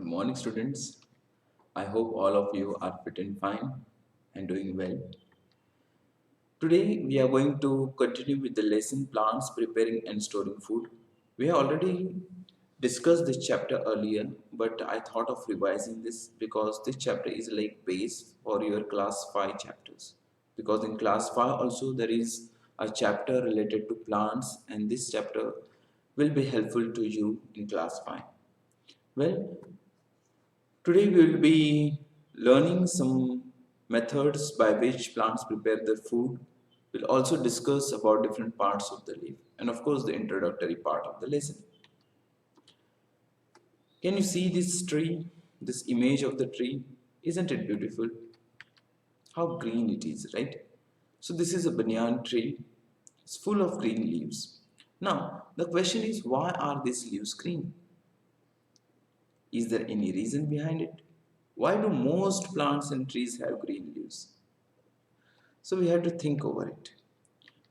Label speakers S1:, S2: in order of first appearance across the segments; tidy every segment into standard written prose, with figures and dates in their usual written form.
S1: Good morning, students. I hope all of you are fit and fine and doing well. Today, we are going to continue with the lesson plants preparing and storing food. We have already discussed this chapter earlier, but I thought of revising this because this chapter is like base for your class 5 chapters. Because in class 5 also there is a chapter related to plants, and this chapter will be helpful to you in class 5. Well, today we will be learning some methods by which plants prepare their food. We'll also discuss about different parts of the leaf and of course the introductory part of the lesson. Can you see this tree, this image of the tree? Isn't it beautiful? How green it is, right? So this is a banyan tree. It's full of green leaves. Now the question is, why are these leaves green? Is there any reason behind it? Why do most plants and trees have green leaves? So we have to think over it.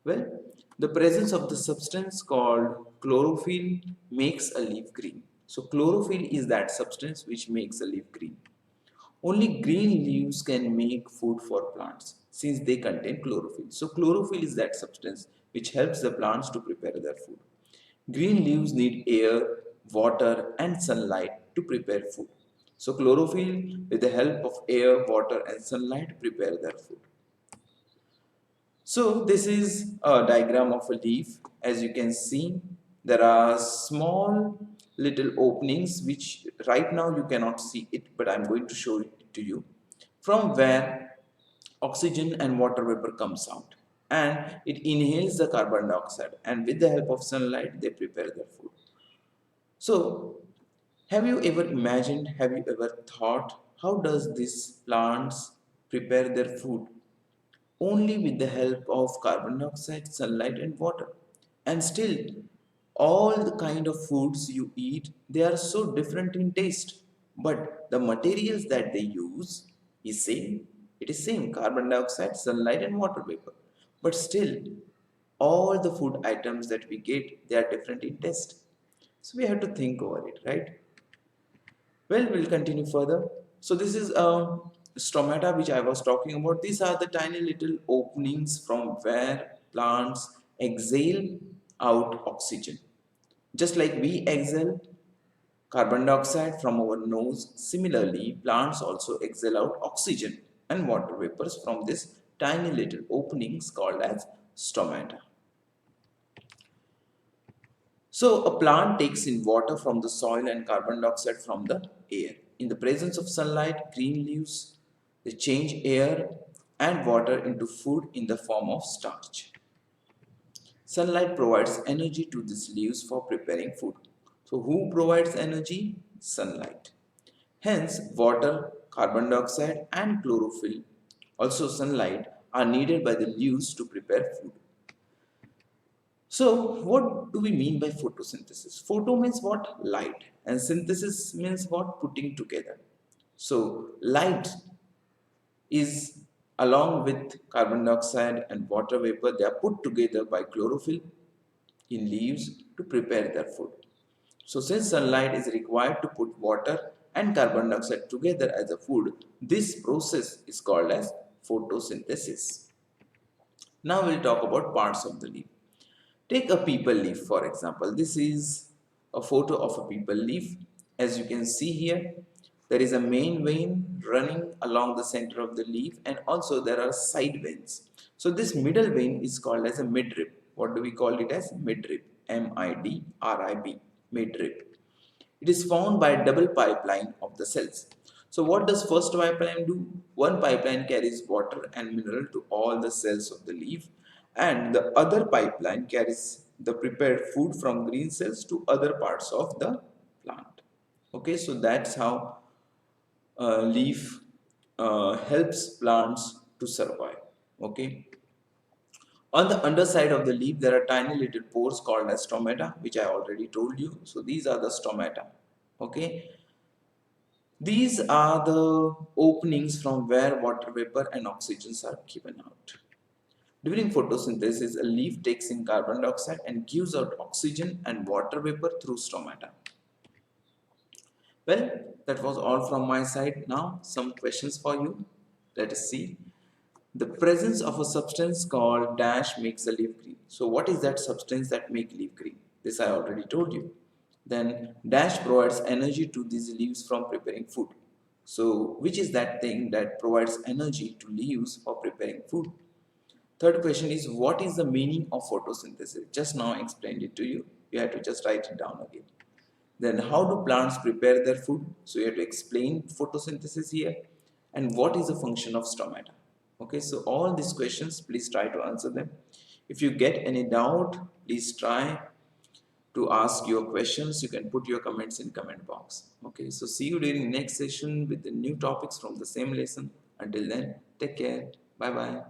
S1: Well, the presence of the substance called chlorophyll makes a leaf green. So chlorophyll is that substance which makes a leaf green. Only green leaves can make food for plants since they contain chlorophyll. So chlorophyll is that substance which helps the plants to prepare their food. Green leaves need air, water and sunlight to prepare food. So chlorophyll with the help of air, water and sunlight prepare their food. So this is a diagram of a leaf. As you can see, there are small little openings which right now you cannot see it, but I'm going to show it to you, from where oxygen and water vapor comes out and it inhales the carbon dioxide, and with the help of sunlight they prepare their food. So have you ever imagined, have you ever thought, how does these plants prepare their food? Only with the help of carbon dioxide, sunlight and water. And still, all the kind of foods you eat, they are so different in taste. But the materials that they use is same. It is same, carbon dioxide, sunlight and water vapor. But still, all the food items that we get, they are different in taste. So we have to think over it, right? Well, we'll continue further. So this is stomata which I was talking about. These are the tiny little openings from where plants exhale out oxygen. Just like we exhale carbon dioxide from our nose, similarly plants also exhale out oxygen and water vapors from this tiny little openings called as stomata. So a plant takes in water from the soil and carbon dioxide from the air. In the presence of sunlight, green leaves, they change air and water into food in the form of starch. Sunlight provides energy to these leaves for preparing food. So who provides energy? Sunlight. Hence, water, carbon dioxide and chlorophyll, also sunlight, are needed by the leaves to prepare food. So, what do we mean by photosynthesis? Photo means what? Light. And synthesis means what? Putting together. So, light is along with carbon dioxide and water vapor, they are put together by chlorophyll in leaves to prepare their food. So, since sunlight is required to put water and carbon dioxide together as a food, this process is called as photosynthesis. Now, we'll talk about parts of the leaf. Take a peepal leaf for example. This is a photo of a peepal leaf. As you can see here, there is a main vein running along the center of the leaf, and also there are side veins. So this middle vein is called as a midrib. What do we call it as? Midrib. M-I-D-R-I-B. Midrib. It is formed by a double pipeline of the cells. So what does first pipeline do? One pipeline carries water and mineral to all the cells of the leaf, and the other pipeline carries the prepared food from green cells to other parts of the plant. Okay, so that's how leaf helps plants to survive. Okay. On the underside of the leaf, there are tiny little pores called as stomata, which I already told you. So these are the stomata. Okay. These are the openings from where water vapor and oxygens are given out. During photosynthesis, a leaf takes in carbon dioxide and gives out oxygen and water vapor through stomata. Well, that was all from my side. Now some questions for you. Let us see. The presence of a substance called dash makes a leaf green. So what is that substance that make leaf green? This I already told you. Then dash provides energy to these leaves from preparing food. So which is that thing that provides energy to leaves for preparing food? Third question is, what is the meaning of photosynthesis? Just now I explained it to you. You have to just write it down again. Then how do plants prepare their food? So you have to explain photosynthesis here. And what is the function of stomata? Okay, so all these questions, please try to answer them. If you get any doubt, please try to ask your questions. You can put your comments in comment box. Okay, so see you during next session with the new topics from the same lesson. Until then, take care. Bye bye.